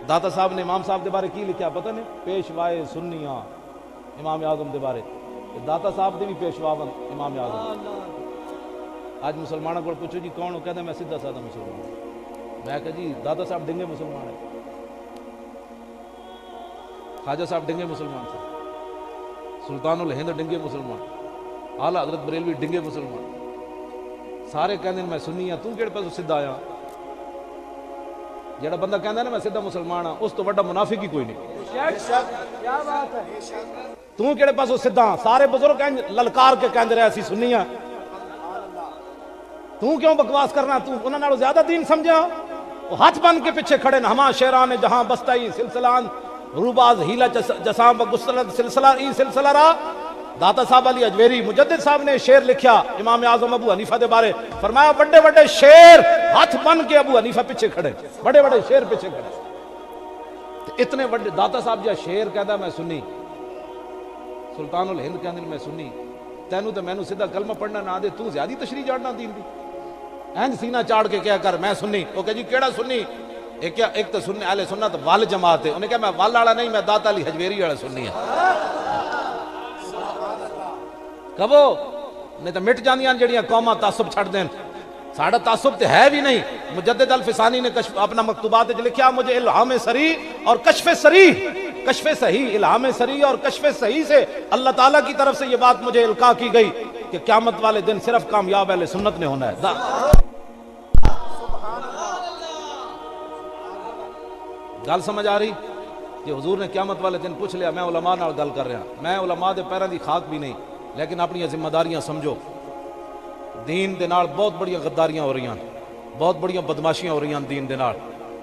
داتا صاحب نے امام صاحب دے بارے کی لکھیا پتہ نہیں؟ پیشوائے سنیاں امام اعظم دے بارے، داتا صاحب دے بھی پیشوا امام اعظم۔ آج مسلمانوں کو پوچھو جی کون ہو، کہتے ہیں میں سیدھا سادہ مسلمان ہوں۔ میں کہا جی داتا صاحب ڈنگے مسلمان ہیں، خواجہ صاحب ڈنگے مسلمان تھے، سلطان الہند ڈنگے مسلمان، اعلیٰ حضرت بریلوی ڈنگے مسلمان، سارے کہتے ہیں میں سنی ہاں، تو کہڑے پاسوں سیدھا آیا؟ جڑا بندہ کہندا ہے نا میں سیدھا مسلمان ہاں، اس تو بڑا منافق ہی کوئی نہیں۔ کیا بات ہے، تو کہڑے پاسوں سیدھا ہاں؟ سارے بزرگ للکار کے کہندے رہے اسی سنی ہاں، تو کیوں بکواس کرنا؟ تو انہاں نالوں زیادہ دین سمجھا؟ وہ ہاتھ بن کے پیچھے کھڑے نا، ہما شیران جہاں بستائی سلسلان روباز ہیلا جساں بگسلت سلسلہ ای سلسلہ را۔ داتا صاحب علی اجویری مجدد صاحب نے شعر لکھیا امام اعظم ابو حنیفہ دے بارے، فرمایا بڑے بڑے شعر ہاتھ بن کے ابو حنیفہ پیچھے کھڑے، بڑے بڑے شعر پیچھے کھڑے۔ اتنے بڑے داتا صاحب جا شعر کہدا میں سنی، سلطان الہند کہندے میں سنی، تینوں تے مینوں سیدھا کلمہ پڑھنا نہ دے، تو زیادہ تشریح جاڑنا دین دی، اینج سینہ چاڑ کے کیا کر میں سنی۔ وہ کہ جی کیڑا سنی؟ ایک تو سننے اہل سنت وال جماعت ہے، انہیں کہا میں وال والا نہیں، میں داتا علی حجویری والا سنی ہے۔ کبو نہیں تو مٹ جاندیاں جڑیاں قوماں تعصب چھڑ دین، ساڑھا تعصب تے ہے بھی نہیں۔ مجدد الفسانی نے اپنا مکتوبات جو لکھیا مجھے الہام سری اور کشف سری، کشف صحیح، الہام سری اور کشف صحیح سے اللہ تعالیٰ کی طرف سے یہ بات مجھے القا کی گئی کہ قیامت والے دن صرف کامیاب اہل سنت نے ہونا ہے۔ گل سمجھ آ رہی کہ حضور نے قیامت والے دن پوچھ لیا، میں علماء نال گل کر رہا، میں علماء دے پیراں دی خاک بھی نہیں، لیکن اپنی ذمہ داریاں سمجھو۔ دین دے نال بہت بڑی غداریاں ہو رہی ہیں، بہت بڑی بدماشیاں ہو رہی ہیں دین دے نال۔